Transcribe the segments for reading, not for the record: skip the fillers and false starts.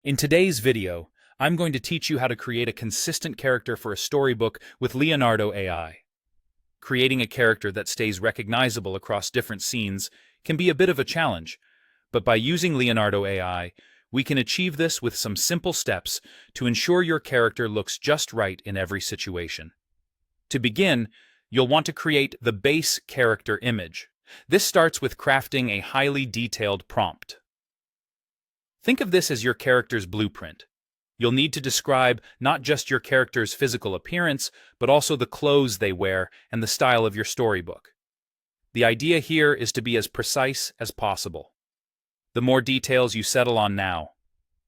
In today's video, I'm going to teach you how to create a consistent character for a storybook with Leonardo AI. Creating a character that stays recognizable across different scenes can be a bit of a challenge, but by using Leonardo AI, we can achieve this with some simple steps to ensure your character looks just right in every situation. To begin, you'll want to create the base character image. This starts with crafting a highly detailed prompt. Think of this as your character's blueprint. You'll need to describe not just your character's physical appearance, but also the clothes they wear and the style of your storybook. The idea here is to be as precise as possible. The more details you settle on now,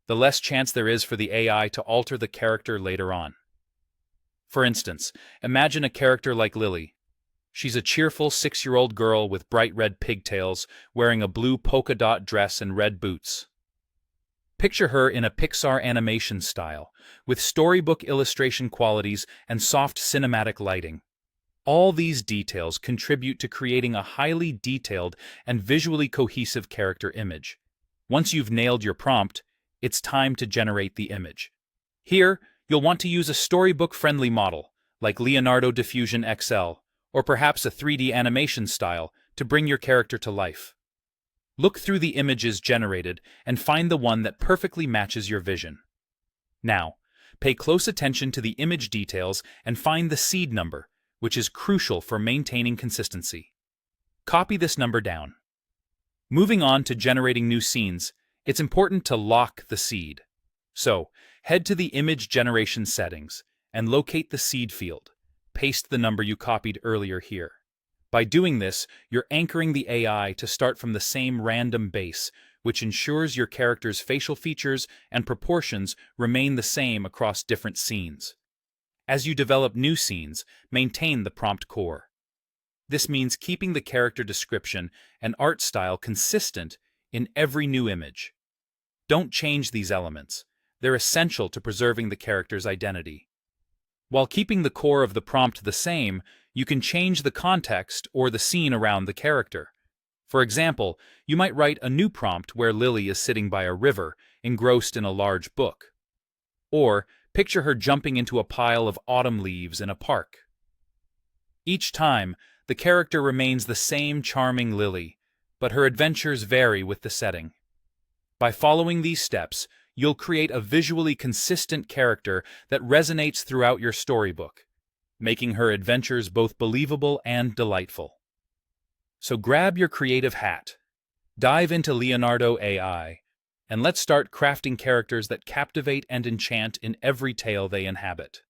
the less chance there is for the AI to alter the character later on. For instance, imagine a character like Lily. She's a cheerful 6-year-old girl with bright red pigtails, wearing a blue polka dot dress and red boots. Picture her in a Pixar animation style, with storybook illustration qualities and soft cinematic lighting. All these details contribute to creating a highly detailed and visually cohesive character image. Once you've nailed your prompt, it's time to generate the image. Here, you'll want to use a storybook-friendly model, like Leonardo Diffusion XL, or perhaps a 3D animation style, to bring your character to life. Look through the images generated and find the one that perfectly matches your vision. Now, pay close attention to the image details and find the seed number, which is crucial for maintaining consistency. Copy this number down. Moving on to generating new scenes, it's important to lock the seed. So, head to the image generation settings and locate the seed field. Paste the number you copied earlier here. By doing this, you're anchoring the AI to start from the same random base, which ensures your character's facial features and proportions remain the same across different scenes. As you develop new scenes, maintain the prompt core. This means keeping the character description and art style consistent in every new image. Don't change these elements. They're essential to preserving the character's identity. While keeping the core of the prompt the same, you can change the context or the scene around the character. For example, you might write a new prompt where Lily is sitting by a river, engrossed in a large book. Or, picture her jumping into a pile of autumn leaves in a park. Each time, the character remains the same charming Lily, but her adventures vary with the setting. By following these steps, you'll create a visually consistent character that resonates throughout your storybook, making her adventures both believable and delightful. So grab your creative hat, dive into Leonardo AI, and let's start crafting characters that captivate and enchant in every tale they inhabit.